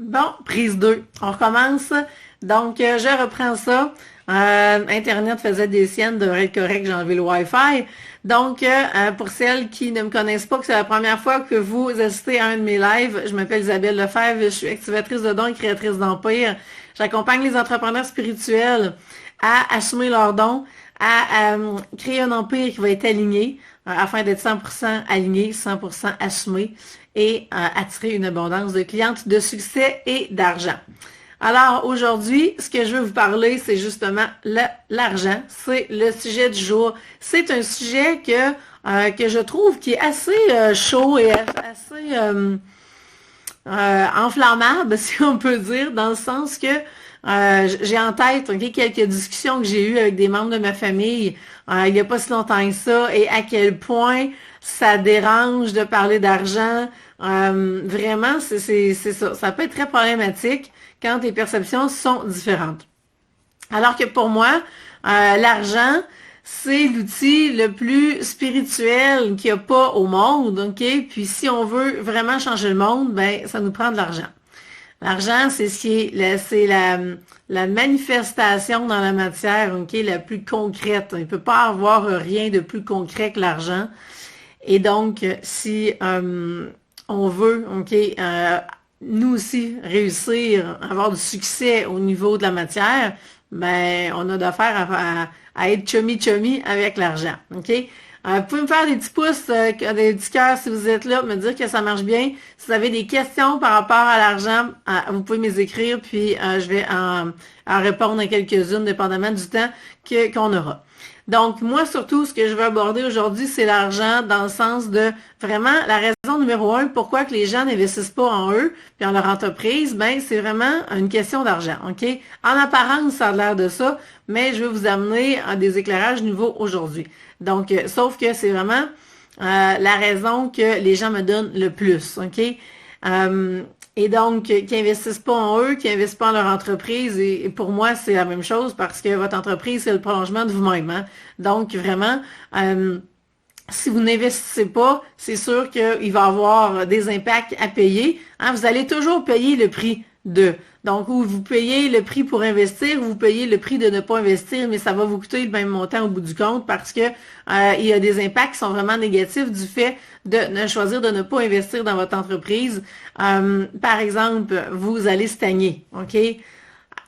Bon, prise 2. On recommence. Donc, je reprends ça. Internet faisait des siennes, devrait être correct, j'ai enlevé le Wi-Fi. Donc, pour celles qui ne me connaissent pas, que c'est la première fois que vous assistez à un de mes lives, je m'appelle Isabelle Lefebvre, je suis activatrice de dons et créatrice d'empire. J'accompagne les entrepreneurs spirituels à assumer leurs dons, à créer un empire qui va être aligné, afin d'être 100% aligné, 100% assumé et attirer une abondance de clientes, de succès et d'argent. Alors aujourd'hui, ce que je veux vous parler, c'est justement l'argent. C'est le sujet du jour. C'est un sujet que je trouve qui est assez chaud et assez enflammable, si on peut dire, dans le sens que j'ai en tête quelques discussions que j'ai eues avec des membres de ma famille il n'y a pas si longtemps que ça, et à quel point ça dérange de parler d'argent. Vraiment, c'est ça. Ça peut être très problématique quand les perceptions sont différentes. Alors que pour moi, l'argent, c'est l'outil le plus spirituel qu'il n'y a pas au monde, ok? Puis si on veut vraiment changer le monde, ben ça nous prend de l'argent. L'argent, c'est la manifestation dans la matière, ok, la plus concrète. Il ne peut pas avoir rien de plus concret que l'argent. Et donc, si on veut, ok, nous aussi réussir, avoir du succès au niveau de la matière, ben on a d'affaire à être chummy avec l'argent, ok? Vous pouvez me faire des petits pouces, des petits cœurs si vous êtes là, me dire que ça marche bien. Si vous avez des questions par rapport à l'argent, vous pouvez me les écrire, puis je vais en répondre à quelques-unes, dépendamment du temps qu'on aura. Donc, moi, surtout, ce que je veux aborder aujourd'hui, c'est l'argent dans le sens de vraiment la raison numéro 1, pourquoi que les gens n'investissent pas en eux puis en leur entreprise, ben c'est vraiment une question d'argent, OK? En apparence, ça a l'air de ça, mais je vais vous amener à des éclairages nouveaux aujourd'hui. Donc, sauf que c'est vraiment la raison que les gens me donnent le plus, OK? Et donc, qui investissent pas en eux, qui investissent pas en leur entreprise, et pour moi, c'est la même chose parce que votre entreprise, c'est le prolongement de vous-même. Hein? Donc, vraiment, si vous n'investissez pas, c'est sûr qu'il va y avoir des impacts à payer. Hein? Vous allez toujours payer le prix de. Donc, ou vous payez le prix pour investir, ou vous payez le prix de ne pas investir, mais ça va vous coûter le même montant au bout du compte parce que il y a des impacts qui sont vraiment négatifs du fait de choisir de ne pas investir dans votre entreprise. Par exemple, vous allez stagner, OK?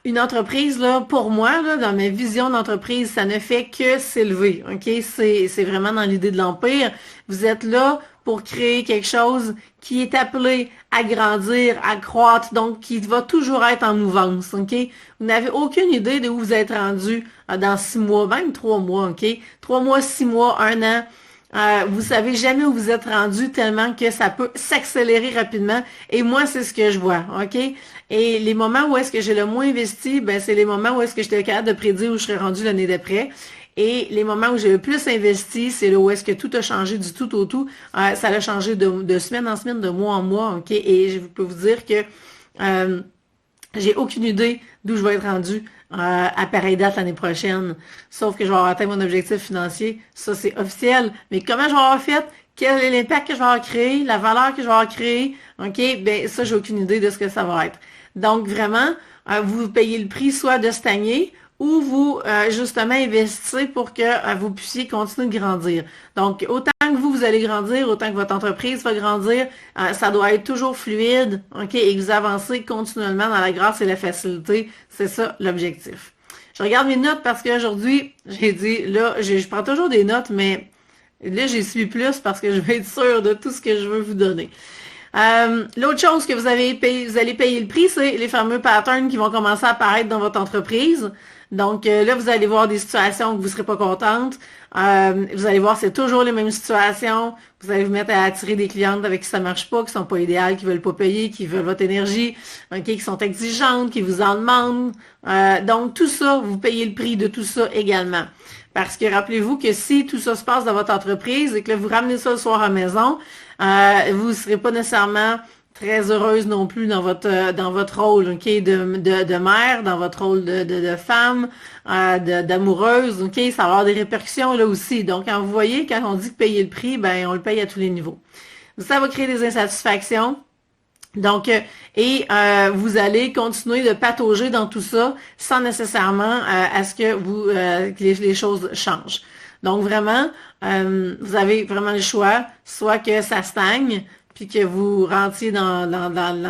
Une entreprise, là, pour moi, là, dans ma vision d'entreprise, ça ne fait que s'élever, OK? C'est vraiment dans l'idée de l'empire. Vous êtes là pour créer quelque chose qui est appelé à grandir, à croître, donc qui va toujours être en mouvance, OK? Vous n'avez aucune idée de où vous êtes rendu dans 6 mois, même 3 mois, OK? 3 mois, 6 mois, 1 an. Vous savez jamais où vous êtes rendu tellement que ça peut s'accélérer rapidement. Et moi, c'est ce que je vois, OK? Et les moments où est-ce que j'ai le moins investi, ben c'est les moments où est-ce que j'étais capable de prédire où je serais rendu l'année d'après. Et les moments où j'ai le plus investi, c'est là où est-ce que tout a changé du tout au tout. Ça a changé de semaine en semaine, de mois en mois, OK? Et je peux vous dire que j'ai aucune idée d'où je vais être rendu à pareille date l'année prochaine. Sauf que je vais avoir atteint mon objectif financier. Ça, c'est officiel. Mais comment je vais avoir fait? Quel est l'impact que je vais avoir créé? La valeur que je vais avoir créée? OK? Ben, ça, j'ai aucune idée de ce que ça va être. Donc, vraiment, vous payez le prix soit de stagner ou vous, justement, investissez pour que vous puissiez continuer de grandir. Donc, autant que vous allez grandir, autant que votre entreprise va grandir, ça doit être toujours fluide, OK? Et que vous avancez continuellement dans la grâce et la facilité. C'est ça, l'objectif. Je regarde mes notes parce qu'aujourd'hui, j'ai dit, là, je prends toujours des notes, mais là, j'y suis plus parce que je vais être sûre de tout ce que je veux vous donner. L'autre chose que vous allez payer le prix, c'est les fameux patterns qui vont commencer à apparaître dans votre entreprise. Donc là, vous allez voir des situations où vous ne serez pas contente. Vous allez voir, c'est toujours les mêmes situations. Vous allez vous mettre à attirer des clientes avec qui ça marche pas, qui sont pas idéales, qui veulent pas payer, qui veulent votre énergie, qui sont exigeantes, qui vous en demandent. Donc tout ça, vous payez le prix de tout ça également. Parce que rappelez-vous que si tout ça se passe dans votre entreprise et que vous ramenez ça le soir à la maison, vous ne serez pas nécessairement très heureuse non plus dans votre rôle, OK, de mère, dans votre rôle de femme, d'amoureuse, OK, ça va avoir des répercussions là aussi. Donc, quand vous voyez, quand on dit que payer le prix, ben on le paye à tous les niveaux. Ça va créer des insatisfactions. Donc, vous allez continuer de patauger dans tout ça sans nécessairement à ce que que les choses changent. Donc, vraiment, vous avez vraiment le choix, soit que ça stagne, puis que vous rentiez dans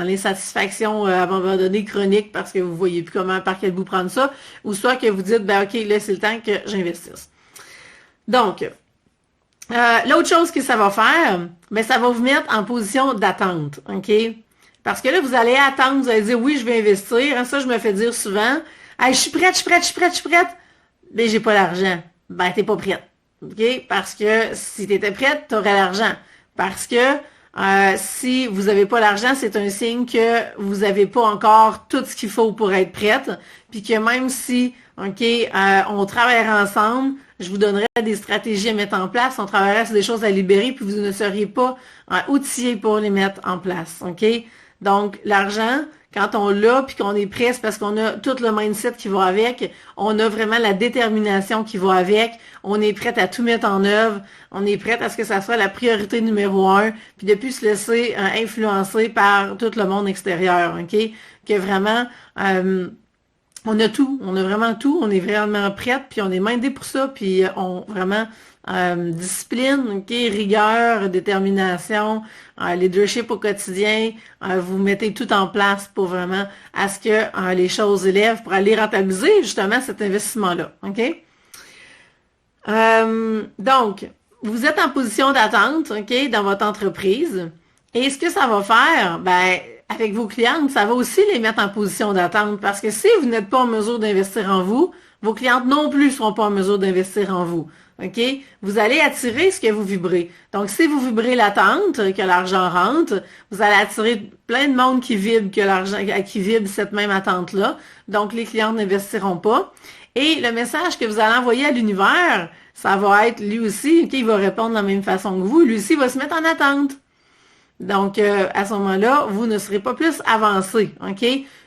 l'insatisfaction à un moment donné chronique parce que vous voyez plus par quel bout prendre ça, ou soit que vous dites, ben ok, là, c'est le temps que j'investisse. Donc, l'autre chose que ça va faire, ben ça va vous mettre en position d'attente, ok? Parce que là, vous allez attendre, vous allez dire, oui, je vais investir. Ça, je me fais dire souvent, hey, je suis prête. Mais j'ai pas l'argent. Ben, t'es pas prête. OK? Parce que si t'étais prête, t'aurais l'argent. Parce que si vous avez pas l'argent, c'est un signe que vous avez pas encore tout ce qu'il faut pour être prête. Puis que même si, OK, on travaillerait ensemble, je vous donnerais des stratégies à mettre en place, on travaillerait sur des choses à libérer, puis vous ne seriez pas outillés pour les mettre en place. OK? Donc, l'argent, quand on l'a puis qu'on est prêt, c'est parce qu'on a tout le mindset qui va avec, on a vraiment la détermination qui va avec, on est prêt à tout mettre en œuvre, on est prêt à ce que ça soit la priorité numéro 1, puis de plus se laisser influencer par tout le monde extérieur, ok? Que vraiment, on a tout, on a vraiment tout, on est vraiment prêt, puis on est mindé pour ça, puis on vraiment discipline, ok, rigueur, détermination, leadership au quotidien, vous mettez tout en place pour vraiment à ce que les choses élèvent pour aller rentabiliser justement cet investissement-là, ok? Donc, vous êtes en position d'attente, ok, dans votre entreprise, et ce que ça va faire, ben, avec vos clientes, ça va aussi les mettre en position d'attente parce que si vous n'êtes pas en mesure d'investir en vous, vos clientes non plus ne seront pas en mesure d'investir en vous. OK? Vous allez attirer ce que vous vibrez. Donc, si vous vibrez l'attente, que l'argent rentre, vous allez attirer plein de monde qui vibre qui vibre cette même attente-là. Donc, les clients n'investiront pas. Et le message que vous allez envoyer à l'univers, ça va être lui aussi, OK, il va répondre de la même façon que vous. Lui aussi, il va se mettre en attente. Donc, à ce moment-là, vous ne serez pas plus avancé, OK?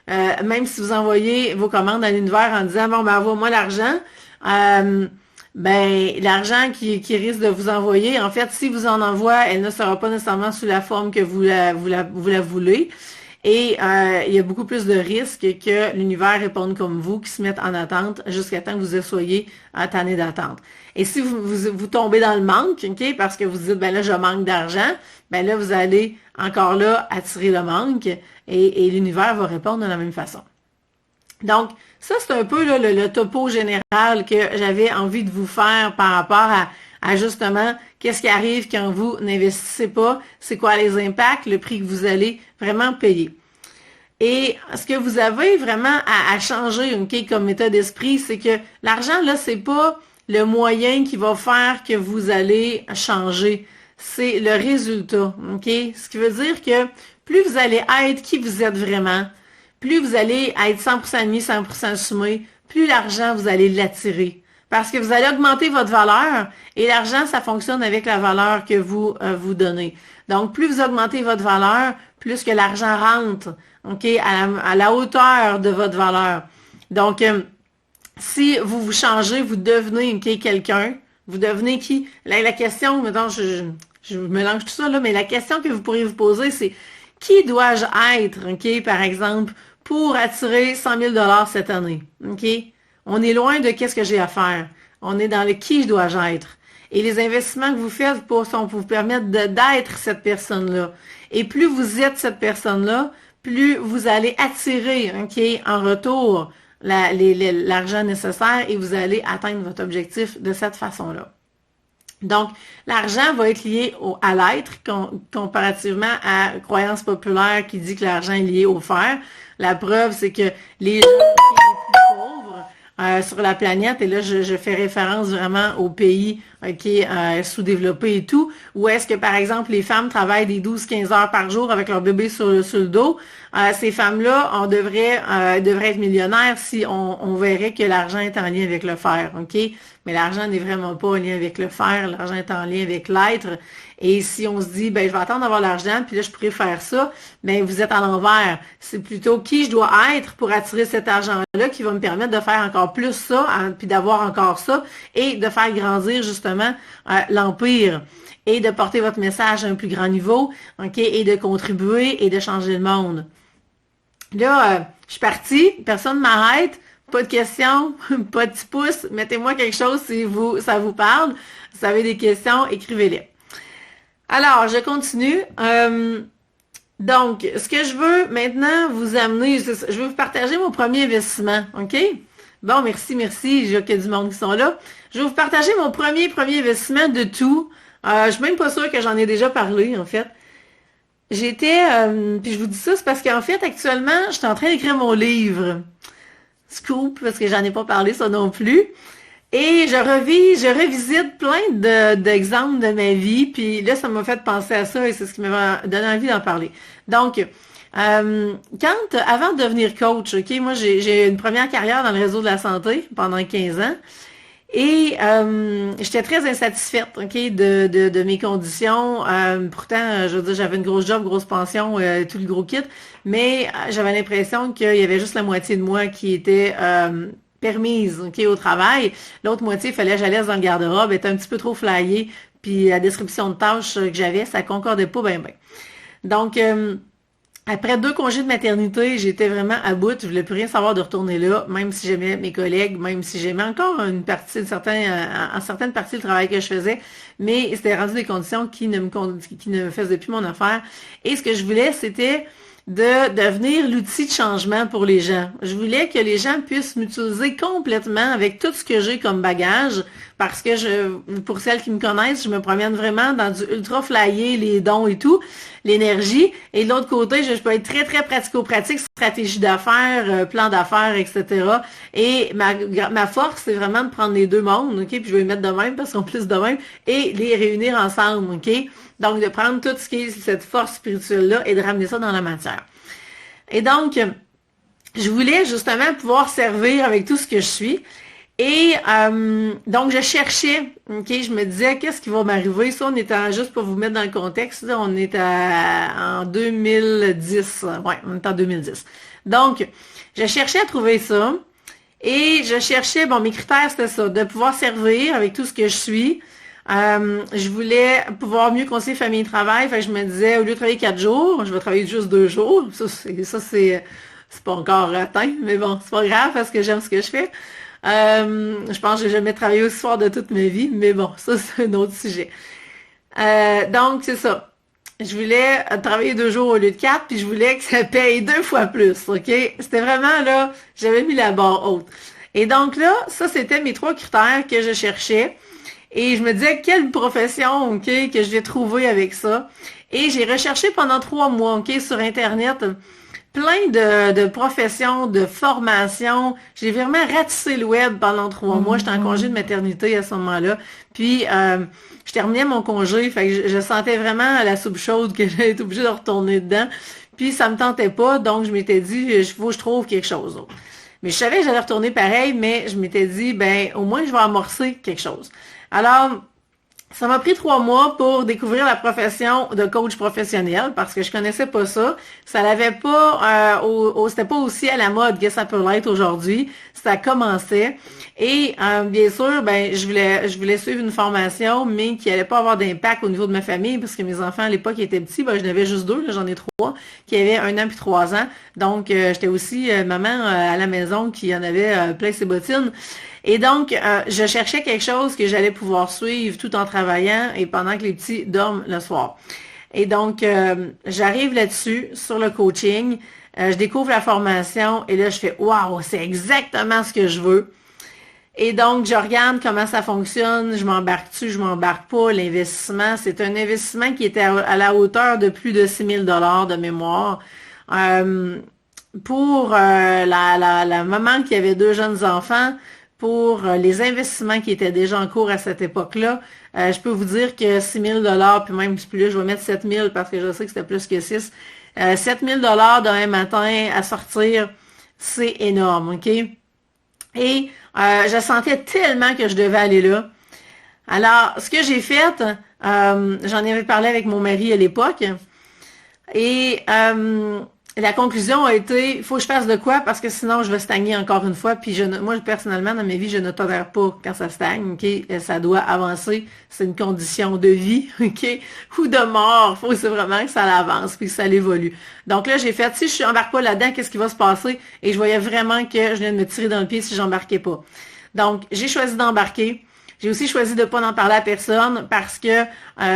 Même si vous envoyez vos commandes à l'univers en disant, bon, ben, envoie-moi l'argent, ben, l'argent qui risque de vous envoyer, en fait, si vous en envoie, elle ne sera pas nécessairement sous la forme que vous la voulez. Et il y a beaucoup plus de risques que l'univers réponde comme vous, qui se mette en attente jusqu'à temps que vous soyez tanné d'attente. Et si vous tombez dans le manque, OK, parce que vous dites, ben là, je manque d'argent, ben là, vous allez encore là attirer le manque et l'univers va répondre de la même façon. Donc, ça, c'est un peu là, le topo général que j'avais envie de vous faire par rapport à justement qu'est-ce qui arrive quand vous n'investissez pas, c'est quoi les impacts, le prix que vous allez vraiment payer. Et ce que vous avez vraiment à changer, OK, comme état d'esprit, c'est que l'argent, là, c'est pas le moyen qui va faire que vous allez changer. C'est le résultat, OK? Ce qui veut dire que plus vous allez être qui vous êtes vraiment, plus vous allez être 100% mis, 100% assumé, plus l'argent, vous allez l'attirer. Parce que vous allez augmenter votre valeur et l'argent, ça fonctionne avec la valeur que vous vous donnez. Donc, plus vous augmentez votre valeur, plus que l'argent rentre, OK, à la hauteur de votre valeur. Donc, si vous vous changez, vous devenez quelqu'un, vous devenez qui? La question, mettons, je mélange tout ça là, mais la question que vous pourriez vous poser, c'est qui dois-je être, OK, par exemple, pour attirer 100 000 $ cette année, OK? On est loin de qu'est-ce que j'ai à faire. On est dans le qui je dois être. Et les investissements que vous faites pour vous permettre d'être cette personne-là. Et plus vous êtes cette personne-là, plus vous allez attirer, OK, en retour l'argent nécessaire et vous allez atteindre votre objectif de cette façon-là. Donc, l'argent va être lié à l'être comparativement à la croyance populaire qui dit que l'argent est lié au faire. La preuve, c'est que les gens qui sont les plus pauvres sur la planète, et là, je fais référence vraiment aux pays sous-développés et tout, où est-ce que, par exemple, les femmes travaillent des 12-15 heures par jour avec leur bébé sur le dos. Ces femmes-là, on devrait être millionnaires si on verrait que l'argent est en lien avec le faire, OK? Mais l'argent n'est vraiment pas en lien avec le faire, l'argent est en lien avec l'être. Et si on se dit, ben je vais attendre d'avoir l'argent, puis là je pourrais faire ça, ben vous êtes à l'envers. C'est plutôt qui je dois être pour attirer cet argent-là qui va me permettre de faire encore plus ça, puis d'avoir encore ça, et de faire grandir justement justement l'Empire et de porter votre message à un plus grand niveau, OK, et de contribuer et de changer le monde. Là, je suis partie, personne ne m'arrête, pas de questions, pas de petits pouces, mettez-moi quelque chose si ça vous parle. Si vous avez des questions, écrivez-les. Alors, je continue. Donc, ce que je veux maintenant vous amener, je veux vous partager mon premier investissement, OK? Bon, merci, je vois qu'il y a du monde qui sont là. Je vais vous partager mon premier investissement de tout. Je suis même pas sûre que j'en ai déjà parlé, en fait. Puis je vous dis ça, c'est parce qu'en fait, actuellement, je suis en train d'écrire mon livre. Scoop, parce que j'en ai pas parlé, ça non plus. Et je revisite plein d'exemples de ma vie, puis là, ça m'a fait penser à ça et c'est ce qui m'a donné envie d'en parler. Donc, avant de devenir coach, OK, moi, j'ai une première carrière dans le réseau de la santé pendant 15 ans. Et j'étais très insatisfaite, OK, de mes conditions. Pourtant, je veux dire, j'avais une grosse job, grosse pension, tout le gros kit, mais j'avais l'impression qu'il y avait juste la moitié de moi qui était permise, OK, au travail. L'autre moitié, il fallait que j'allais dans le garde-robe, était un petit peu trop flyée, puis la description de tâches que j'avais, ça concordait pas bien. Donc, après 2 congés de maternité, j'étais vraiment à bout. Je voulais plus rien savoir de retourner là, même si j'aimais mes collègues, même si j'aimais encore une certaine partie du travail que je faisais. Mais c'était rendu des conditions qui ne me faisaient plus mon affaire. Et ce que je voulais, c'était de devenir l'outil de changement pour les gens. Je voulais que les gens puissent m'utiliser complètement avec tout ce que j'ai comme bagage, parce que pour celles qui me connaissent, je me promène vraiment dans du ultra flyer, les dons et tout, l'énergie. Et de l'autre côté, je peux être très, très pratico-pratique, stratégie d'affaires, plan d'affaires, etc. Et ma force, c'est vraiment de prendre les deux mondes, OK? Puis je vais les mettre de même parce qu'on plus de même, et les réunir ensemble, OK? Donc, de prendre tout ce qui est cette force spirituelle-là et de ramener ça dans la matière. Et donc, je voulais justement pouvoir servir avec tout ce que je suis. Et donc, je cherchais, OK, je me disais, qu'est-ce qui va m'arriver? Ça, on était juste pour vous mettre dans le contexte, là, on est en 2010. Ouais, on est en 2010. Donc, je cherchais à trouver ça. Et je cherchais, bon, mes critères, c'était ça, de pouvoir servir avec tout ce que je suis. Je voulais pouvoir mieux concilier famille et travail. Fait que je me disais, au lieu de travailler 4 jours, je vais travailler juste 2 jours. C'est pas encore atteint, mais bon, c'est pas grave parce que j'aime ce que je fais. Je pense que j'ai jamais travaillé aussi fort de toute ma vie, mais bon, ça, c'est un autre sujet. Donc, c'est ça. Je voulais travailler 2 jours au lieu de 4, puis je voulais que ça paye 2 fois plus, OK? C'était vraiment, là, j'avais mis la barre haute. Et donc là, ça, c'était mes 3 critères que je cherchais. Et je me disais, quelle profession, OK, que je vais trouver avec ça. Et j'ai recherché pendant 3 mois, OK, sur Internet, plein de professions, de formations. J'ai vraiment ratissé le web pendant 3 mois. J'étais en congé de maternité à ce moment-là. Puis, je terminais mon congé. Fait que je sentais vraiment la soupe chaude que j'allais être obligée de retourner dedans. Puis, ça me tentait pas. Donc, je m'étais dit, il faut que je trouve quelque chose d'autre. Mais je savais que j'allais retourner pareil, mais je m'étais dit, ben, au moins, je vais amorcer quelque chose. Alors, ça m'a pris 3 mois pour découvrir la profession de coach professionnel parce que je connaissais pas ça. Ça l'avait pas, c'était pas aussi à la mode que ça peut l'être aujourd'hui. Ça commençait. Et bien sûr, ben je voulais suivre une formation, mais qui allait pas avoir d'impact au niveau de ma famille parce que mes enfants à l'époque étaient petits. Ben je n'avais juste 2, là, j'en ai 3 qui avaient 1 an puis 3 ans. Donc j'étais aussi maman à la maison qui en avait plein ses bottines. Et donc, je cherchais quelque chose que j'allais pouvoir suivre tout en travaillant et pendant que les petits dorment le soir. Et donc, j'arrive là-dessus, sur le coaching, je découvre la formation et là, je fais « Wow, c'est exactement ce que je veux ». Et donc, je regarde comment ça fonctionne, je m'embarque dessus, je m'embarque pas. L'investissement, c'est un investissement qui était à la hauteur de plus de 6 000 $ de mémoire. Pour la maman qui avait 2 jeunes enfants, pour les investissements qui étaient déjà en cours à cette époque-là, je peux vous dire que 6 000 $, puis même plus, je vais mettre 7 000 parce que je sais que c'était plus que 6. 7 000 $ demain matin à sortir, c'est énorme, OK? Et je sentais tellement que je devais aller là. Alors, ce que j'ai fait, j'en avais parlé avec mon mari à l'époque, et la conclusion a été, il faut que je fasse de quoi parce que sinon je vais stagner encore une fois. Puis moi personnellement dans ma vie, je ne tolère pas quand ça stagne. Ok, ça doit avancer. C'est une condition de vie, ok, ou de mort. Faut c'est vraiment que ça avance puis que ça évolue. Donc là j'ai fait, si je n'embarque pas là-dedans, qu'est-ce qui va se passer? Et je voyais vraiment que je venais de me tirer dans le pied si j'embarquais pas. Donc j'ai choisi d'embarquer. J'ai aussi choisi de ne pas en parler à personne parce que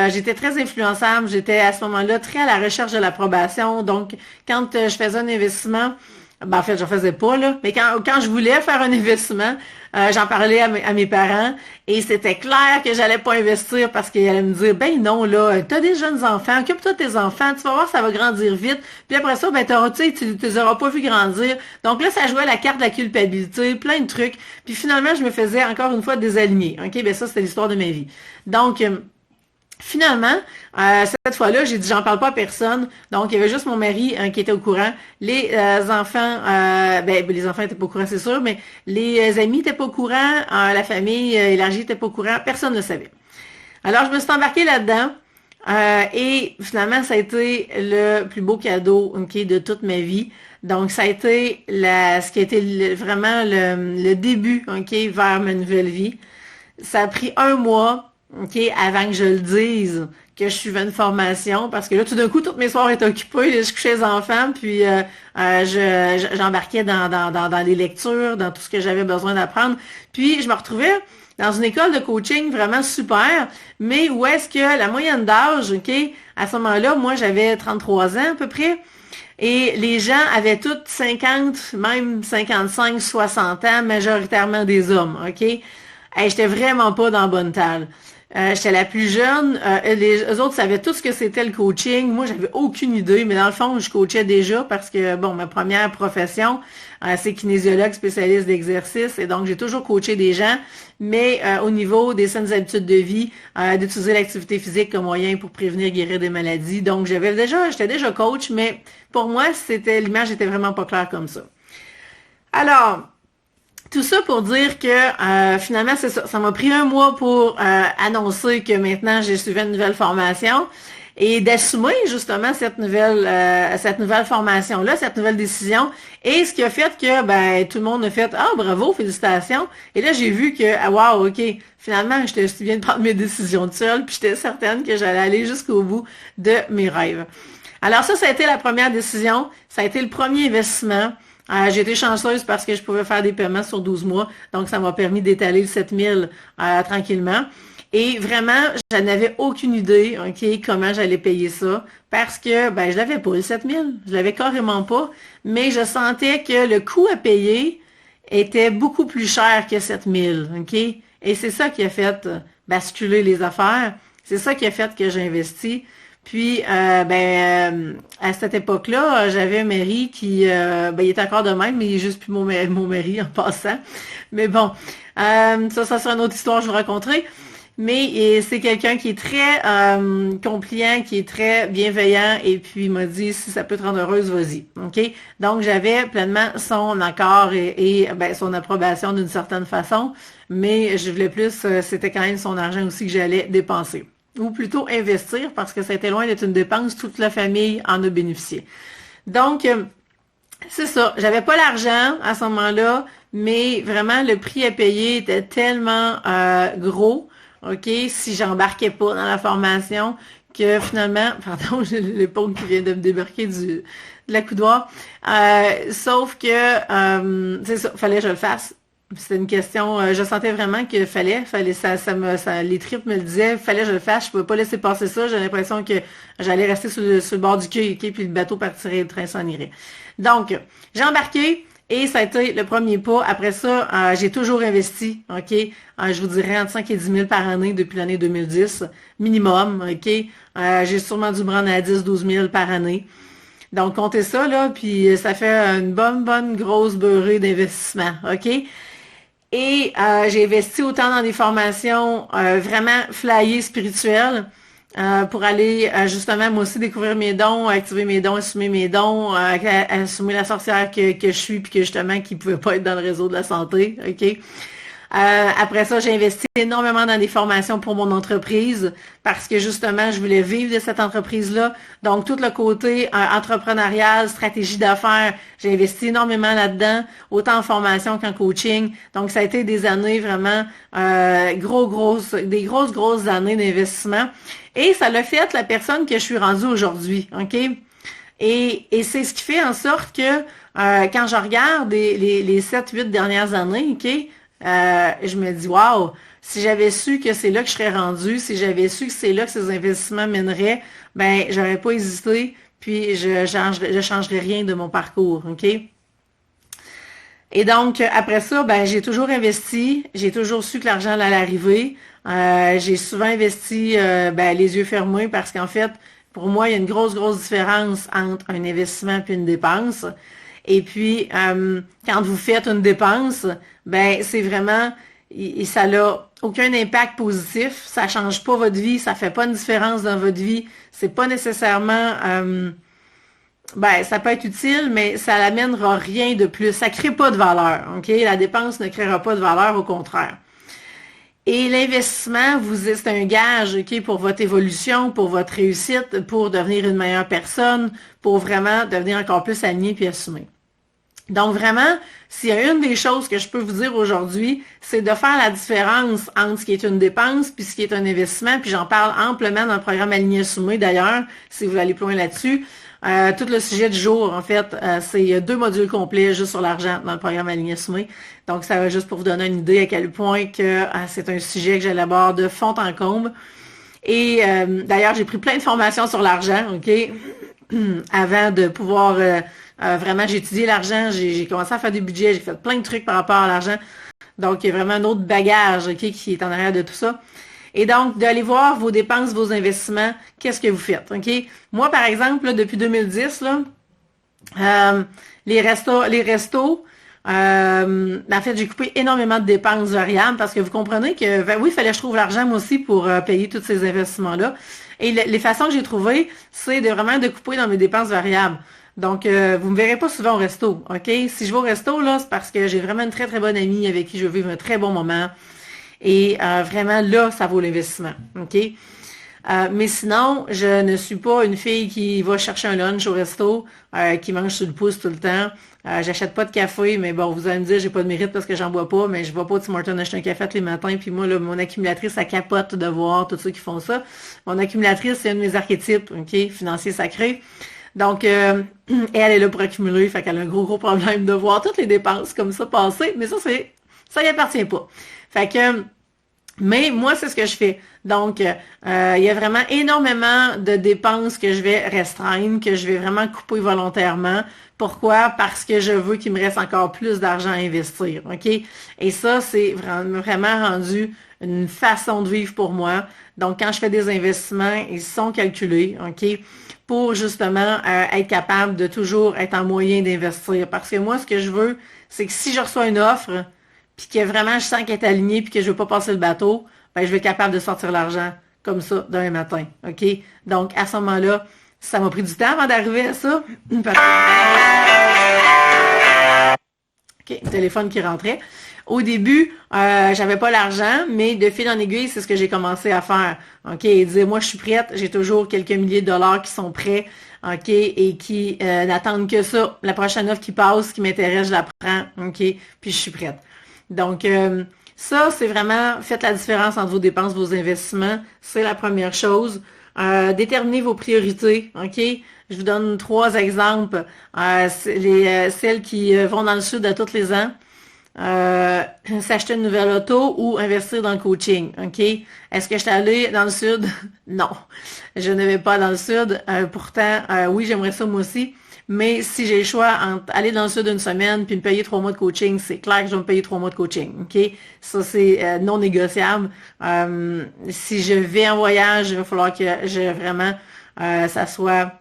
j'étais très influençable. J'étais à ce moment-là très à la recherche de l'approbation. Donc, quand je faisais un investissement, en fait, je ne faisais pas, là, mais quand je voulais faire un investissement, j'en parlais à mes parents et c'était clair que j'allais pas investir parce qu'ils allaient me dire, ben non, là, t'as des jeunes enfants, occupe-toi de tes enfants, tu vas voir, ça va grandir vite. Puis après ça, ben tu les auras pas vu grandir. Donc là, ça jouait la carte de la culpabilité, plein de trucs. Puis finalement, je me faisais encore une fois désaligner. OK, ben ça, c'était l'histoire de ma vie. Donc, finalement, cette fois-là, j'ai dit j'en parle pas à personne. Donc, il y avait juste mon mari qui était au courant. Les enfants, les enfants étaient pas au courant, c'est sûr, mais les amis étaient pas au courant, la famille élargie était pas au courant, personne ne le savait. Alors, je me suis embarquée là-dedans. Et finalement, ça a été le plus beau cadeau de toute ma vie. Donc, ça a été ce qui a été vraiment le début vers ma nouvelle vie. Ça a pris 1 mois avant que je le dise que je suivais une formation, parce que là, tout d'un coup, toutes mes soirs étaient occupées, là, je couchais les enfants, puis j'embarquais dans les lectures, dans tout ce que j'avais besoin d'apprendre. Puis, je me retrouvais dans une école de coaching vraiment super, mais où est-ce que la moyenne d'âge, à ce moment-là, moi, j'avais 33 ans à peu près, et les gens avaient toutes 50, même 55, 60 ans, majoritairement des hommes, OK? J'étais vraiment pas dans la bonne talle. J'étais la plus jeune. Eux autres savaient tout ce que c'était le coaching. Moi, j'avais aucune idée, mais dans le fond, je coachais déjà parce que, bon, ma première profession, c'est kinésiologue spécialiste d'exercice. Et donc, j'ai toujours coaché des gens, mais au niveau des saines habitudes de vie, d'utiliser l'activité physique comme moyen pour prévenir et guérir des maladies. Donc, j'étais déjà coach, mais pour moi, l'image était vraiment pas claire comme ça. Alors, tout ça pour dire que finalement, c'est ça. Ça m'a pris 1 mois pour annoncer que maintenant j'ai suivi une nouvelle formation et d'assumer justement cette nouvelle formation-là, cette nouvelle décision. Et ce qui a fait que tout le monde a fait ah bravo, félicitations. Et là, j'ai vu que wow, OK, finalement, je viens de prendre mes décisions toute seule, puis j'étais certaine que j'allais aller jusqu'au bout de mes rêves. Alors ça a été la première décision. Ça a été le premier investissement. J'ai été chanceuse parce que je pouvais faire des paiements sur 12 mois, donc ça m'a permis d'étaler le 7000 tranquillement. Et vraiment, je n'avais aucune idée, comment j'allais payer ça, parce que je l'avais pas le 7000, je l'avais carrément pas, mais je sentais que le coût à payer était beaucoup plus cher que 7000, Et c'est ça qui a fait basculer les affaires, c'est ça qui a fait que j'ai investi. Puis, à cette époque-là, j'avais un mari qui, il était encore de même, mais il est juste plus mon mari en passant. Mais bon, ça sera une autre histoire, je vous raconterai. Mais c'est quelqu'un qui est très compliant, qui est très bienveillant, et puis il m'a dit, si ça peut te rendre heureuse, vas-y. OK? Donc, j'avais pleinement son accord et son approbation d'une certaine façon, mais je voulais plus, c'était quand même son argent aussi que j'allais dépenser. Ou plutôt investir, parce que ça a été loin d'être une dépense, toute la famille en a bénéficié. Donc, c'est ça, j'avais pas l'argent à ce moment-là, mais vraiment le prix à payer était tellement gros, si j'embarquais pas dans la formation, que finalement, pardon, j'ai l'épaule qui vient de me débarquer de la coudoir, sauf que, c'est ça, fallait que je le fasse. C'était une question, je sentais vraiment qu'il fallait les tripes me le disaient, fallait que je le fasse, je pouvais pas laisser passer ça, j'ai l'impression que j'allais rester sur le bord du quai, puis le bateau partirait, le train s'en irait. Donc, j'ai embarqué et ça a été le premier pas. Après ça, j'ai toujours investi, je vous dirais entre 5 et 10 000 par année depuis l'année 2010, minimum, j'ai sûrement dû me rendre à 10-12 000 par année. Donc, comptez ça, là, puis ça fait une bonne grosse beurrée d'investissement, Et j'ai investi autant dans des formations vraiment flyées spirituelles pour aller justement moi aussi découvrir mes dons, activer mes dons, assumer mes dons, assumer la sorcière que je suis puis que justement qui pouvait pas être dans le réseau de la santé, Après ça, j'ai investi énormément dans des formations pour mon entreprise parce que justement, je voulais vivre de cette entreprise-là. Donc, tout le côté entrepreneurial, stratégie d'affaires, j'ai investi énormément là-dedans, autant en formation qu'en coaching. Donc, ça a été des années vraiment des grosses années d'investissement. Et ça l'a fait la personne que je suis rendue aujourd'hui, OK? Et c'est ce qui fait en sorte que quand je regarde les 7-8 dernières années, OK? Je me dis, waouh, si j'avais su que c'est là que je serais rendue, si j'avais su que c'est là que ces investissements mèneraient, ben, j'aurais pas hésité, puis je changerais rien de mon parcours, OK? Et donc, après ça, ben, j'ai toujours investi, j'ai toujours su que l'argent allait arriver. J'ai souvent investi ben, les yeux fermés parce qu'en fait, pour moi, il y a une grosse différence entre un investissement et une dépense. Et puis, quand vous faites une dépense, ben c'est vraiment, ça n'a aucun impact positif, ça change pas votre vie, ça fait pas une différence dans votre vie, c'est pas nécessairement, ben ça peut être utile, mais ça n'amènera rien de plus, ça crée pas de valeur, ok? La dépense ne créera pas de valeur, au contraire. Et l'investissement, c'est un gage, ok, pour votre évolution, pour votre réussite, pour devenir une meilleure personne, pour vraiment devenir encore plus aligné puis assumé. Donc vraiment, s'il y a une des choses que je peux vous dire aujourd'hui, c'est de faire la différence entre ce qui est une dépense puis ce qui est un investissement, puis j'en parle amplement dans le programme Aligné Assumé d'ailleurs, si vous allez plus loin là-dessus. Tout le sujet du jour, en fait, c'est 2 modules complets juste sur l'argent dans le programme Aligné Assumé. Donc, ça va juste pour vous donner une idée à quel point que c'est un sujet que j'élabore de fond en comble. Et d'ailleurs, j'ai pris plein de formations sur l'argent, OK? Avant de pouvoir vraiment, j'ai étudié l'argent, j'ai commencé à faire des budgets, j'ai fait plein de trucs par rapport à l'argent. Donc, il y a vraiment un autre bagage, OK, qui est en arrière de tout ça. Et donc, d'aller voir vos dépenses, vos investissements, qu'est-ce que vous faites, OK? Moi, par exemple, là, depuis 2010, là, les restos, en fait, j'ai coupé énormément de dépenses variables parce que vous comprenez que, ben, oui, il fallait que je trouve l'argent, moi aussi, pour payer tous ces investissements-là. Et les façons que j'ai trouvées, c'est vraiment de couper dans mes dépenses variables. Donc, vous me verrez pas souvent au resto, OK? Si je vais au resto, là, c'est parce que j'ai vraiment une très, très bonne amie avec qui je veux vivre un très bon moment. Et vraiment, là, ça vaut l'investissement, OK? Mais sinon, je ne suis pas une fille qui va chercher un lunch au resto, qui mange sur le pouce tout le temps. J'achète pas de café, mais bon, vous allez me dire, j'ai pas de mérite parce que j'en bois pas, mais je vais pas au Tim Hortons acheter un café tous les matins, puis moi, là, mon accumulatrice, ça capote de voir tous ceux qui font ça. Mon accumulatrice, c'est un de mes archétypes, OK? Financier sacré. Donc, elle est là pour accumuler, fait qu'elle a un gros problème de voir toutes les dépenses comme ça passer, mais ça y appartient pas. Fait que, mais moi, c'est ce que je fais. Donc, il y a vraiment énormément de dépenses que je vais restreindre, que je vais vraiment couper volontairement. Pourquoi? Parce que je veux qu'il me reste encore plus d'argent à investir, OK? Et ça, c'est vraiment rendu une façon de vivre pour moi. Donc, quand je fais des investissements, ils sont calculés, OK? Pour justement être capable de toujours être en moyen d'investir. Parce que moi, ce que je veux, c'est que si je reçois une offre, puis que vraiment je sens qu'elle est alignée, puis que je veux pas passer le bateau, ben je vais être capable de sortir l'argent comme ça d'un matin, OK? Donc, à ce moment-là, ça m'a pris du temps avant d'arriver à ça. OK, le téléphone qui rentrait. Au début, j'avais pas l'argent, mais de fil en aiguille, c'est ce que j'ai commencé à faire. OK, et dire, moi, je suis prête, j'ai toujours quelques milliers de dollars qui sont prêts, OK, et qui n'attendent que ça. La prochaine offre qui passe, qui m'intéresse, je la prends, OK, puis je suis prête. Donc, ça, c'est vraiment, faites la différence entre vos dépenses, vos investissements. C'est la première chose. Déterminez vos priorités, OK? Je vous donne 3 exemples. Celles qui vont dans le sud à tous les ans. S'acheter une nouvelle auto ou investir dans le coaching, OK? Est-ce que je suis allée dans le sud? Non, je ne vais pas dans le sud. Pourtant, oui, j'aimerais ça moi aussi. Mais si j'ai le choix entre aller dans le sud une semaine puis me payer 3 mois de coaching, c'est clair que je vais me payer 3 mois de coaching, OK? Ça, c'est non négociable. Si je vais en voyage, il va falloir que vraiment ça soit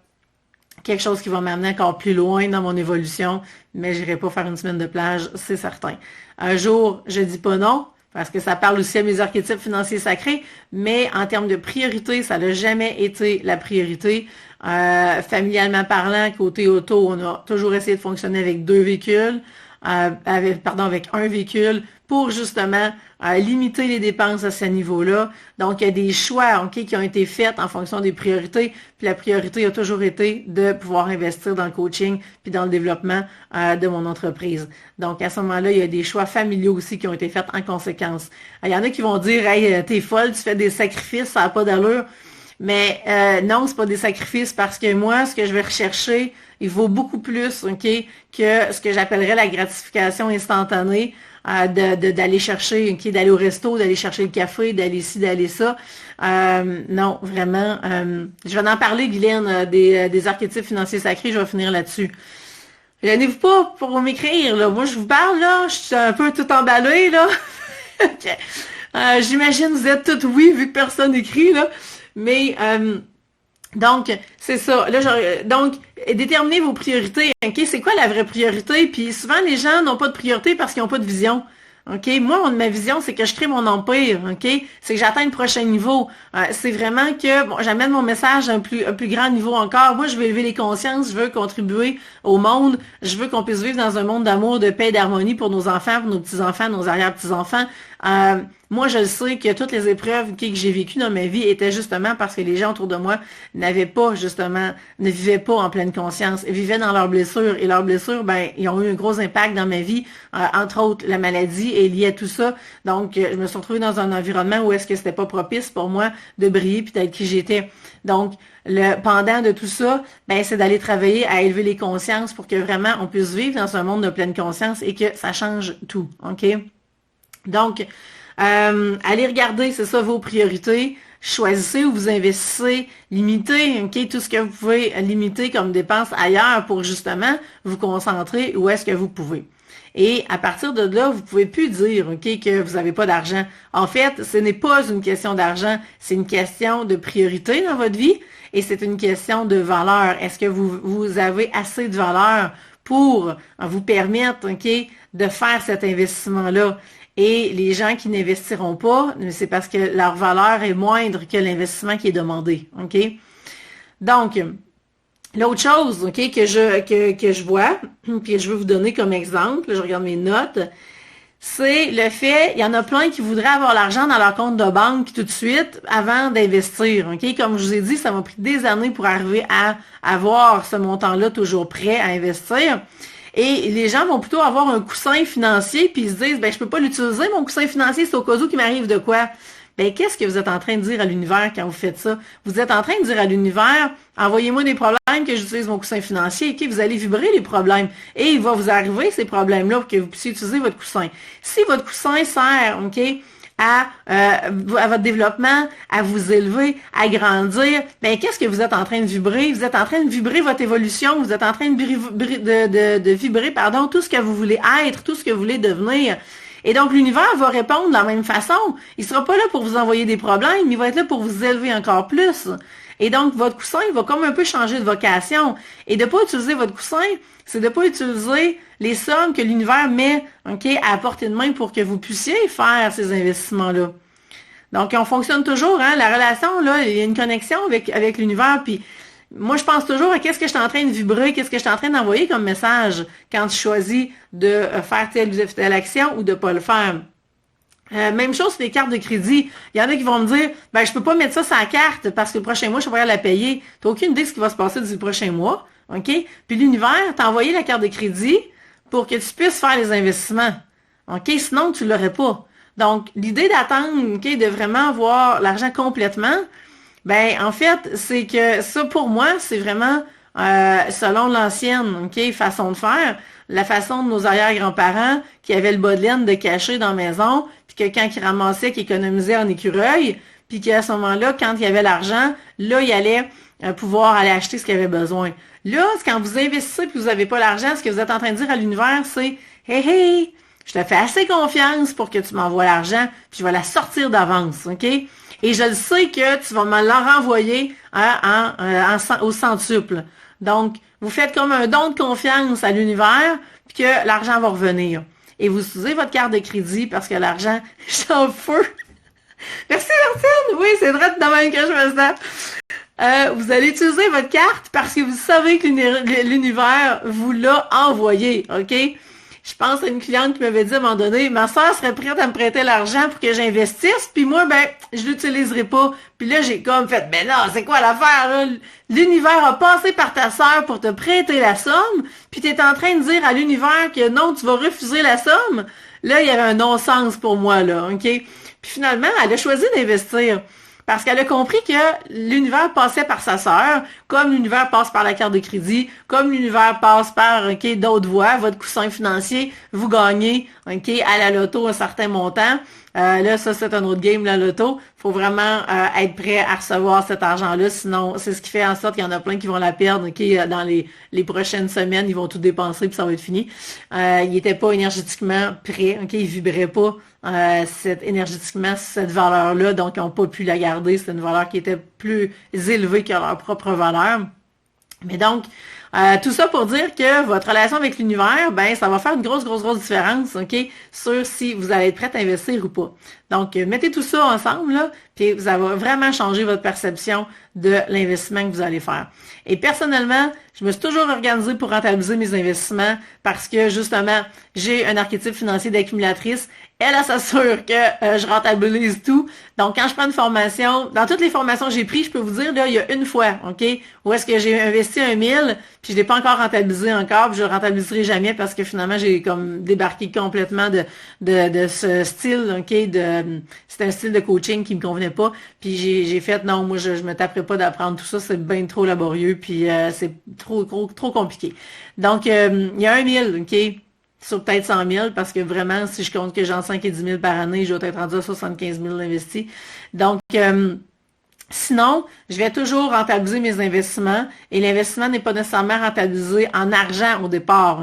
quelque chose qui va m'amener encore plus loin dans mon évolution, mais j'irai pas faire une semaine de plage, c'est certain. Un jour, je dis pas non, parce que ça parle aussi à mes archétypes financiers sacrés, mais en termes de priorité, ça n'a jamais été la priorité. Familialement parlant, côté auto, on a toujours essayé de fonctionner avec 2 véhicules. avec un véhicule pour justement limiter les dépenses à ce niveau-là. Donc, il y a des choix, OK, qui ont été faits en fonction des priorités. Puis la priorité a toujours été de pouvoir investir dans le coaching puis dans le développement de mon entreprise. Donc, à ce moment-là, il y a des choix familiaux aussi qui ont été faits en conséquence. Il y en a qui vont dire, hey, t'es folle, tu fais des sacrifices, ça n'a pas d'allure. Mais non, c'est pas des sacrifices parce que moi, ce que je vais rechercher, il vaut beaucoup plus, OK, que ce que j'appellerais la gratification instantanée, d'aller chercher, OK, d'aller au resto, d'aller chercher le café, d'aller ci, d'aller ça. Non, vraiment. Je vais en parler, Guylaine, des archétypes financiers sacrés, je vais finir là-dessus. Gênez-vous pas pour m'écrire, là. Moi, je vous parle, là, je suis un peu tout emballée, là. J'imagine vous êtes toutes oui, vu que personne n'écrit, là. Mais donc, c'est ça. Là, donc, déterminez vos priorités. OK, c'est quoi la vraie priorité? Puis souvent, les gens n'ont pas de priorité parce qu'ils n'ont pas de vision. OK? Moi, ma vision, c'est que je crée mon empire. OK? C'est que j'atteins le prochain niveau. C'est vraiment que bon, j'amène mon message à un plus grand niveau encore. Moi, je veux élever les consciences, je veux contribuer au monde, je veux qu'on puisse vivre dans un monde d'amour, de paix et d'harmonie pour nos enfants, pour nos petits-enfants, nos arrière-petits-enfants. Moi, je le sais que toutes les épreuves que j'ai vécues dans ma vie étaient justement parce que les gens autour de moi n'avaient pas, justement, ne vivaient pas en pleine conscience, ils vivaient dans leurs blessures. Et leurs blessures, ben, ils ont eu un gros impact dans ma vie, entre autres, la maladie est liée à tout ça. Donc, je me suis retrouvée dans un environnement où est-ce que c'était pas propice pour moi de briller puis d'être qui j'étais. Donc, le pendant de tout ça, ben, c'est d'aller travailler à élever les consciences pour que vraiment on puisse vivre dans un monde de pleine conscience et que ça change tout. OK? Donc, allez regarder, c'est ça, vos priorités. Choisissez où vous investissez. Limitez, OK, tout ce que vous pouvez limiter comme dépenses ailleurs pour justement vous concentrer où est-ce que vous pouvez. Et à partir de là, vous pouvez plus dire, OK, que vous n'avez pas d'argent. En fait, ce n'est pas une question d'argent, c'est une question de priorité dans votre vie et c'est une question de valeur. Est-ce que vous avez assez de valeur pour vous permettre, OK, de faire cet investissement-là? Et les gens qui n'investiront pas, c'est parce que leur valeur est moindre que l'investissement qui est demandé. OK? Donc, l'autre chose, OK, que je vois, puis je veux vous donner comme exemple, je regarde mes notes, c'est le fait, il y en a plein qui voudraient avoir l'argent dans leur compte de banque tout de suite avant d'investir. OK? Comme je vous ai dit, ça m'a pris des années pour arriver à avoir ce montant-là toujours prêt à investir. Et les gens vont plutôt avoir un coussin financier puis ils se disent, ben je peux pas l'utiliser, mon coussin financier, c'est au cas où qu'il m'arrive de quoi. Ben qu'est-ce que vous êtes en train de dire à l'univers quand vous faites ça? Vous êtes en train de dire à l'univers, envoyez-moi des problèmes que j'utilise mon coussin financier. OK, vous allez vibrer les problèmes. Et il va vous arriver ces problèmes-là pour que vous puissiez utiliser votre coussin. Si votre coussin sert, OK, à votre développement, à vous élever, à grandir, ben qu'est-ce que vous êtes en train de vibrer? Vous êtes en train de vibrer votre évolution, vous êtes en train de vibrer, tout ce que vous voulez être, tout ce que vous voulez devenir. Et donc, l'univers va répondre de la même façon. Il sera pas là pour vous envoyer des problèmes, il va être là pour vous élever encore plus. Et donc, votre coussin, il va comme un peu changer de vocation. Et de pas utiliser votre coussin, c'est de pas utiliser les sommes que l'univers met, OK, à portée de main pour que vous puissiez faire ces investissements-là. Donc, on fonctionne toujours, hein, la relation, là, il y a une connexion avec l'univers, puis moi, je pense toujours à qu'est-ce que je suis en train de vibrer, qu'est-ce que je suis en train d'envoyer comme message quand je choisis de faire telle ou telle action ou de pas le faire. Même chose sur les cartes de crédit. Il y en a qui vont me dire, ben je peux pas mettre ça sur la carte parce que le prochain mois, je vais pas la payer. T'as aucune idée de ce qui va se passer d'ici le prochain mois, OK? Puis l'univers t'a envoyé la carte de crédit pour que tu puisses faire les investissements, OK? Sinon, tu l'aurais pas. Donc, l'idée d'attendre, OK, de vraiment avoir l'argent complètement, ben en fait, c'est que ça, pour moi, c'est vraiment selon l'ancienne, OK, façon de faire, la façon de nos arrière-grands-parents qui avaient le bas de laine de cacher dans la maison, puis que quand ils ramassaient, qu'ils économisaient en écureuil, puis qu'à ce moment-là, quand il y avait l'argent, là, ils allaient pouvoir aller acheter ce qu'ils avaient besoin. Là, quand vous investissez et que vous n'avez pas l'argent, ce que vous êtes en train de dire à l'univers, c'est « Hey, hey, je te fais assez confiance pour que tu m'envoies l'argent, puis je vais la sortir d'avance, OK? Et je le sais que tu vas me la renvoyer au centuple. » Donc, vous faites comme un don de confiance à l'univers, puis que l'argent va revenir. Et vous utilisez votre carte de crédit parce que l'argent est en feu. Merci Martine! Oui, c'est vrai de même que je me sens. Vous allez utiliser votre carte parce que vous savez que l'univers vous l'a envoyé, OK? Je pense à une cliente qui m'avait dit à un moment donné, ma soeur serait prête à me prêter l'argent pour que j'investisse, puis moi, ben, je l'utiliserai pas. Puis là, j'ai comme fait, ben non, c'est quoi l'affaire, là? L'univers a passé par ta sœur pour te prêter la somme, puis t'es en train de dire à l'univers que non, tu vas refuser la somme. Là, il y avait un non-sens pour moi, là, OK? Puis finalement, elle a choisi d'investir. Parce qu'elle a compris que l'univers passait par sa sœur, comme l'univers passe par la carte de crédit, comme l'univers passe par d'autres voies, votre coussin financier, vous gagnez à la loto un certain montant. Là, ça, c'est un autre game, la loto. Faut vraiment être prêt à recevoir cet argent-là, sinon c'est ce qui fait en sorte qu'il y en a plein qui vont la perdre. Dans les prochaines semaines, ils vont tout dépenser puis ça va être fini. Ils n'étaient pas énergétiquement prêts, ils vibraient pas énergétiquement cette valeur-là, donc ils n'ont pas pu la garder. C'est une valeur qui était plus élevée que leur propre valeur. Mais donc, tout ça pour dire que votre relation avec l'univers, ben, ça va faire une grosse différence, sur si vous allez être prête à investir ou pas. Donc, mettez tout ça ensemble, là, puis ça va vraiment changer votre perception de l'investissement que vous allez faire. Et personnellement, je me suis toujours organisée pour rentabiliser mes investissements parce que, justement, j'ai un archétype financier d'accumulatrice. Elle s'assure que je rentabilise tout. Donc, quand je prends une formation, dans toutes les formations que j'ai prises, je peux vous dire, là, il y a une fois, où est-ce que j'ai investi 1 000, puis je l'ai pas encore rentabilisé encore, puis je le rentabiliserai jamais parce que finalement, j'ai comme débarqué complètement de ce style, c'est un style de coaching qui me convenait pas. Puis j'ai fait, non, moi, je me taperai pas d'apprendre tout ça, c'est bien trop laborieux, puis c'est trop compliqué. Donc, il y a 1 000, sur peut-être 100 000, parce que vraiment, si je compte que j'ai 5 et 10 000 par année, je dois être rendu à 75 000 investis. Donc, sinon, je vais toujours rentabiliser mes investissements et l'investissement n'est pas nécessairement rentabilisé en argent au départ,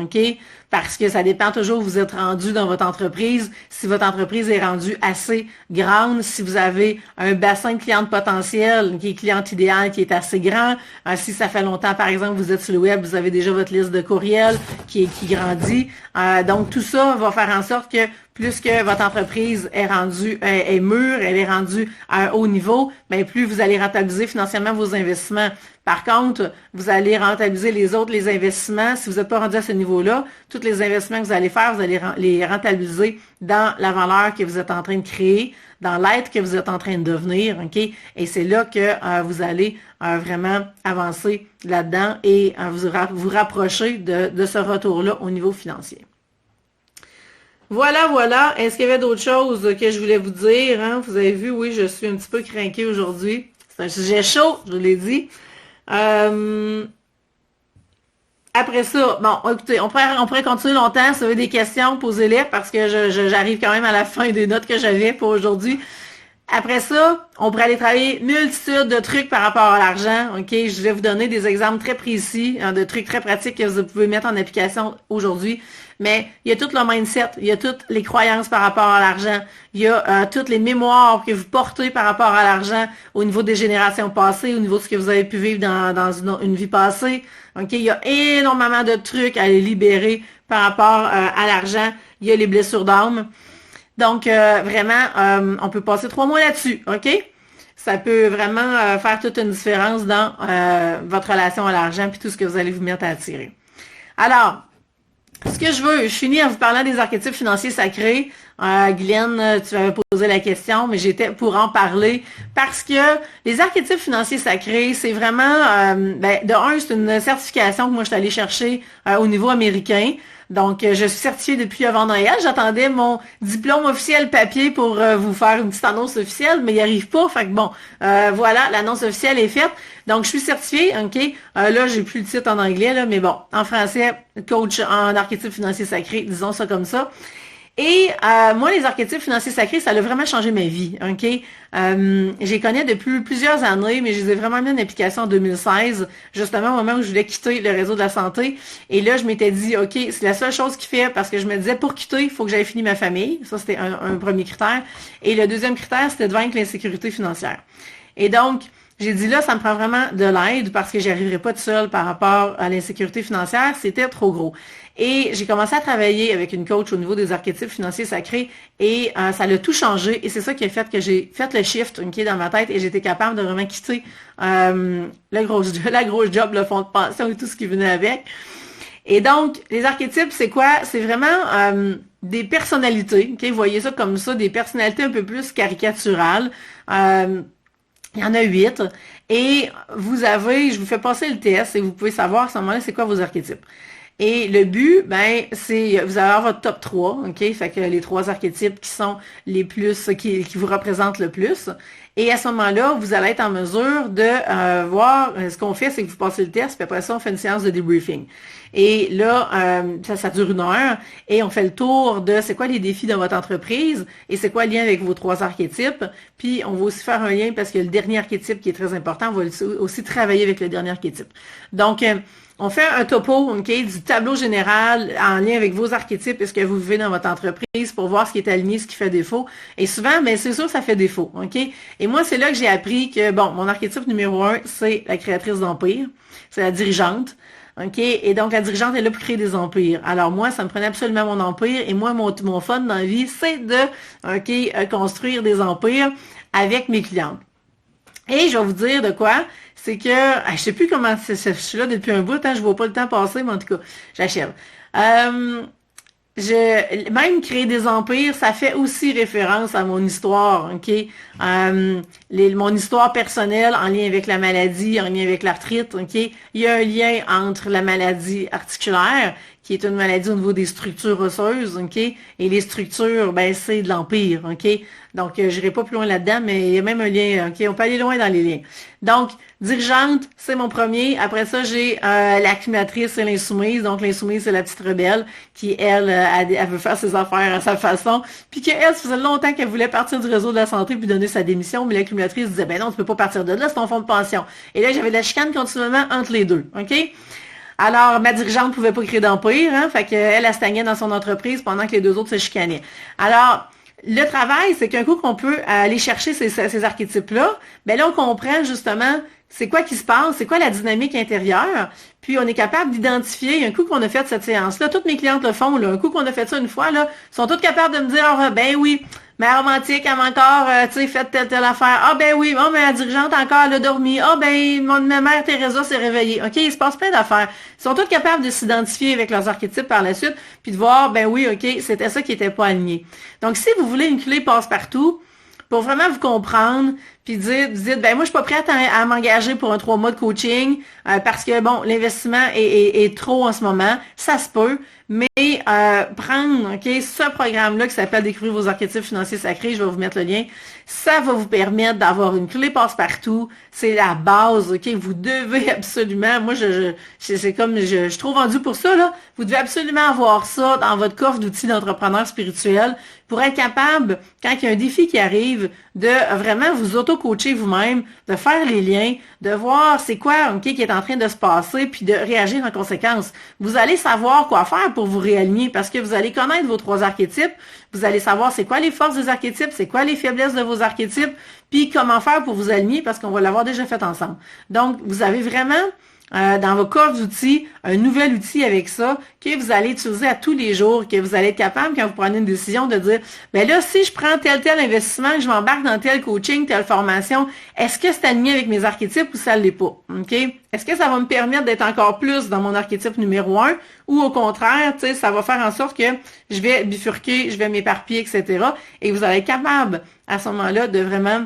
Parce que ça dépend toujours où vous êtes rendu dans votre entreprise, si votre entreprise est rendue assez grande, si vous avez un bassin de clientes potentielles, qui est cliente idéale, qui est assez grand, si ça fait longtemps, par exemple, vous êtes sur le web, vous avez déjà votre liste de courriels qui grandit. Donc, tout ça va faire en sorte que plus que votre entreprise est mûre, elle est rendue à un haut niveau, bien, plus vous allez rentabiliser financièrement vos investissements. Par contre, vous allez rentabiliser les investissements. Si vous n'êtes pas rendu à ce niveau-là, tous les investissements que vous allez faire, vous allez les rentabiliser dans la valeur que vous êtes en train de créer, dans l'être que vous êtes en train de devenir, Et c'est là que vous allez vraiment avancer là-dedans et vous rapprocher de ce retour-là au niveau financier. Voilà. Est-ce qu'il y avait d'autres choses que je voulais vous dire? Vous avez vu, oui, je suis un petit peu crinquée aujourd'hui. C'est un sujet chaud, je vous l'ai dit. Après ça, bon, écoutez, on pourrait continuer longtemps. Si vous avez des questions, posez-les parce que j'arrive quand même à la fin des notes que j'avais pour aujourd'hui. Après ça, on pourrait aller travailler multitude de trucs par rapport à l'argent. Je vais vous donner des exemples très précis, de trucs très pratiques que vous pouvez mettre en application aujourd'hui. Mais il y a tout le mindset, il y a toutes les croyances par rapport à l'argent, il y a toutes les mémoires que vous portez par rapport à l'argent au niveau des générations passées, au niveau de ce que vous avez pu vivre dans une vie passée. Il y a énormément de trucs à les libérer par rapport à l'argent. Il y a les blessures d'âme. Donc, vraiment, on peut passer 3 mois là-dessus, Ça peut vraiment faire toute une différence dans votre relation à l'argent puis tout ce que vous allez vous mettre à attirer. Alors, ce que je finis en vous parlant des archétypes financiers sacrés. Guylaine, tu m'avais posé la question, mais j'étais pour en parler parce que les archétypes financiers sacrés, c'est vraiment, de un, c'est une certification que moi je suis allée chercher au niveau américain. Donc, je suis certifiée depuis avant Noël. J'attendais mon diplôme officiel papier pour vous faire une petite annonce officielle, mais il n'y arrive pas. Fait que bon, voilà, l'annonce officielle est faite. Donc, je suis certifiée, là, j'ai plus le titre en anglais, là, mais bon, en français, coach en archétype financier sacré, disons ça comme ça. Et moi, les archétypes financiers sacrés, ça a vraiment changé ma vie, je les connais depuis plusieurs années, mais je les ai vraiment mis en application en 2016, justement au moment où je voulais quitter le réseau de la santé. Et là, je m'étais dit, OK, c'est la seule chose qui fait, parce que je me disais, pour quitter, il faut que j'aille finir ma famille. Ça, c'était un premier critère. Et le deuxième critère, c'était de vaincre l'insécurité financière. Et donc, j'ai dit là, ça me prend vraiment de l'aide parce que j'y arriverai pas tout seul par rapport à l'insécurité financière. C'était trop gros. Et j'ai commencé à travailler avec une coach au niveau des archétypes financiers sacrés et ça l'a tout changé. Et c'est ça qui a fait que j'ai fait le shift dans ma tête et j'étais capable de vraiment quitter la grosse job, le fonds de pension et tout ce qui venait avec. Et donc, les archétypes, c'est quoi? C'est vraiment des personnalités. Ok, vous voyez ça comme ça, des personnalités un peu plus caricaturales. Il y en a 8. Et je vous fais passer le test et vous pouvez savoir à ce moment-là c'est quoi vos archétypes. Et le but, c'est vous allez avoir votre top 3, ok? Fait que les 3 archétypes qui sont les plus, qui vous représentent le plus. Et à ce moment-là, vous allez être en mesure de voir, ce qu'on fait, c'est que vous passez le test, puis après ça, on fait une séance de debriefing. Et là, ça dure 1 heure, et on fait le tour de c'est quoi les défis dans votre entreprise, et c'est quoi le lien avec vos 3 archétypes. Puis, on va aussi faire un lien, parce que le dernier archétype qui est très important, on va aussi travailler avec le dernier archétype. Donc, on fait un topo, ok, du tableau général en lien avec vos archétypes et ce que vous vivez dans votre entreprise pour voir ce qui est aligné, ce qui fait défaut. Et souvent, mais c'est sûr que ça fait défaut, ok? Et moi, c'est là que j'ai appris que, bon, mon archétype numéro 1, c'est la créatrice d'empire. C'est la dirigeante. OK? Et donc, la dirigeante est là pour créer des empires. Alors, moi, ça me prenait absolument mon empire. Et moi, mon fun dans la vie, c'est de, construire des empires avec mes clientes. Et je vais vous dire de quoi, c'est que, je sais plus comment, je suis là depuis un bout, je vois pas le temps passer, mais en tout cas, j'achève. Même créer des empires, ça fait aussi référence à mon histoire, ok? Mon histoire personnelle en lien avec la maladie, en lien avec l'arthrite, ok? Il y a un lien entre la maladie articulaire, qui est une maladie au niveau des structures osseuses, ok? Et les structures, c'est de l'empire, ok? Donc, je n'irai pas plus loin là-dedans, mais il y a même un lien, ok? On peut aller loin dans les liens. Donc, dirigeante, c'est mon premier. Après ça, j'ai l'accumulatrice et l'insoumise. Donc, l'insoumise, c'est la petite rebelle qui, elle veut faire ses affaires à sa façon. Puis qu'elle, ça faisait longtemps qu'elle voulait partir du réseau de la santé puis donner sa démission, mais l'accumulatrice disait, ben non, tu peux pas partir de là, c'est ton fonds de pension. Et là, j'avais de la chicane continuellement entre les deux, ok? Alors, ma dirigeante pouvait pas créer d'empire, hein, fait qu'elle, elle stagnait dans son entreprise pendant que les 2 autres se chicanaient. Alors, le travail, c'est qu'un coup qu'on peut aller chercher ces archétypes-là, là, on comprend justement c'est quoi qui se passe, c'est quoi la dynamique intérieure, puis on est capable d'identifier, un coup qu'on a fait cette séance-là, toutes mes clientes le font, là, un coup qu'on a fait ça une fois, là, sont toutes capables de me dire, ben oui, ma romantique, elle m'a encore, fait telle affaire. Ah ben oui, la dirigeante encore, elle a dormi. Ah ben, ma mère Teresa s'est réveillée. OK, il se passe plein d'affaires. Ils sont tous capables de s'identifier avec leurs archétypes par la suite, puis de voir, ben oui, OK, c'était ça qui était pas aligné. Donc, si vous voulez une clé passe-partout, pour vraiment vous comprendre, puis dites, ben moi, je suis pas prête à m'engager pour un 3 mois de coaching, parce que, bon, l'investissement est trop en ce moment. Ça se peut. Mais prendre ce programme-là qui s'appelle Découvrir vos archétypes financiers sacrés, je vais vous mettre le lien, ça va vous permettre d'avoir une clé passe-partout. C'est la base, ok? Vous devez absolument, moi c'est comme je suis trop vendue pour ça, là. Vous devez absolument avoir ça dans votre coffre d'outils d'entrepreneur spirituel pour être capable, quand il y a un défi qui arrive, de vraiment vous auto-coacher vous-même, de faire les liens, de voir c'est quoi qui est en train de se passer, puis de réagir en conséquence. Vous allez savoir quoi faire pour vous réaligner parce que vous allez connaître vos 3 archétypes, vous allez savoir c'est quoi les forces des archétypes, c'est quoi les faiblesses de vos archétypes, puis comment faire pour vous aligner parce qu'on va l'avoir déjà fait ensemble. Donc, vous avez vraiment dans vos coffres d'outils, un nouvel outil avec ça que vous allez utiliser à tous les jours, que vous allez être capable, quand vous prenez une décision, de dire, ben là, si je prends tel investissement, que je m'embarque dans tel coaching, telle formation, est-ce que c'est aligné avec mes archétypes ou ça ne l'est pas? OK? Est-ce que ça va me permettre d'être encore plus dans mon archétype numéro 1 ou au contraire, ça va faire en sorte que je vais bifurquer, je vais m'éparpiller, etc. Et vous allez être capable, à ce moment-là, de vraiment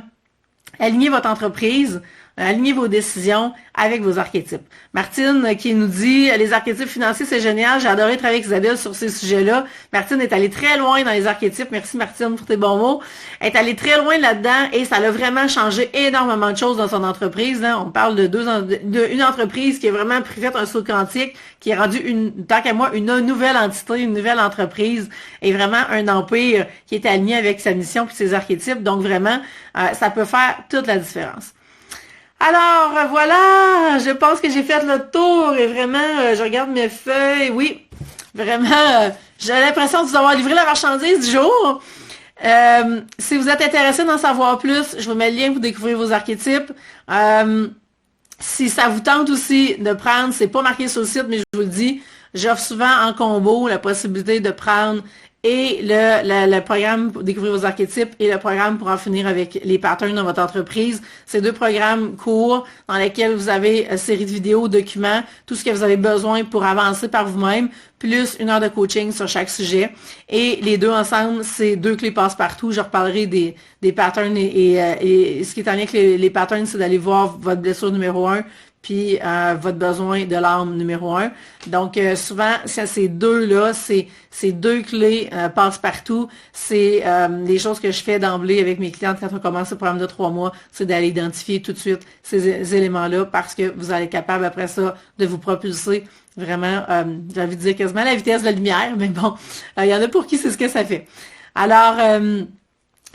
aligner votre entreprise, alignez vos décisions avec vos archétypes. Martine qui nous dit, les archétypes financiers, c'est génial. J'ai adoré travailler avec Isabelle sur ces sujets-là. Martine est allée très loin dans les archétypes. Merci Martine pour tes bons mots. Elle est allée très loin là-dedans et ça l'a vraiment changé énormément de choses dans son entreprise. Là. On parle d'une entreprise qui a vraiment fait un saut quantique, qui est rendue, tant qu'à moi, une nouvelle entité, une nouvelle entreprise et vraiment un empire qui est aligné avec sa mission et ses archétypes. Donc vraiment, ça peut faire toute la différence. Alors, voilà, je pense que j'ai fait le tour et vraiment, je regarde mes feuilles. Oui, vraiment, j'ai l'impression de vous avoir livré la marchandise du jour. Si vous êtes intéressé d'en savoir plus, je vous mets le lien pour découvrir vos archétypes. Si ça vous tente aussi de prendre, c'est pas marqué sur le site, mais je vous le dis, J'offre souvent en combo la possibilité de prendre et le programme pour découvrir vos archétypes et le programme pour en finir avec les patterns dans votre entreprise. C'est deux programmes courts dans lesquels vous avez une série de vidéos, documents, tout ce que vous avez besoin pour avancer par vous-même, plus 1 heure de coaching sur chaque sujet. Et les deux ensemble, c'est 2 clés passe-partout. Je reparlerai des patterns et ce qui est en lien avec les patterns, c'est d'aller voir votre blessure numéro 1 puis votre besoin de l'arme numéro 1. Donc, souvent, ces deux-là, ces 2 clés passe-partout, c'est les choses que je fais d'emblée avec mes clientes quand on commence le programme de 3 mois, c'est d'aller identifier tout de suite ces éléments-là parce que vous allez être capable après ça de vous propulser vraiment, j'ai envie de dire quasiment à la vitesse de la lumière, mais bon, il y en a pour qui c'est ce que ça fait. Alors,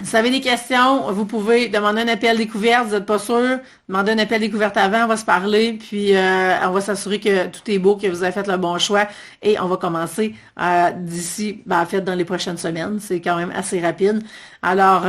si vous avez des questions, vous pouvez demander un appel découverte, vous n'êtes pas sûr, demandez un appel découverte avant, on va se parler, puis on va s'assurer que tout est beau, que vous avez fait le bon choix, et on va commencer d'ici, en fait, dans les prochaines semaines. C'est quand même assez rapide. Alors,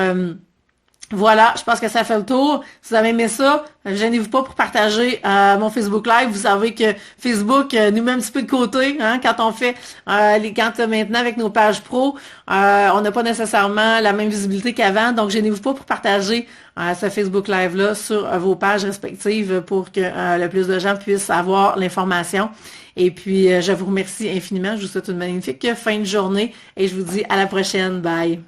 voilà, je pense que ça fait le tour. Si vous avez aimé ça, gênez-vous pas pour partager mon Facebook Live. Vous savez que Facebook nous met un petit peu de côté quand on fait maintenant avec nos pages pro, on n'a pas nécessairement la même visibilité qu'avant. Donc, gênez-vous pas pour partager ce Facebook Live-là sur vos pages respectives pour que le plus de gens puissent avoir l'information. Et puis, je vous remercie infiniment. Je vous souhaite une magnifique fin de journée et je vous dis à la prochaine. Bye!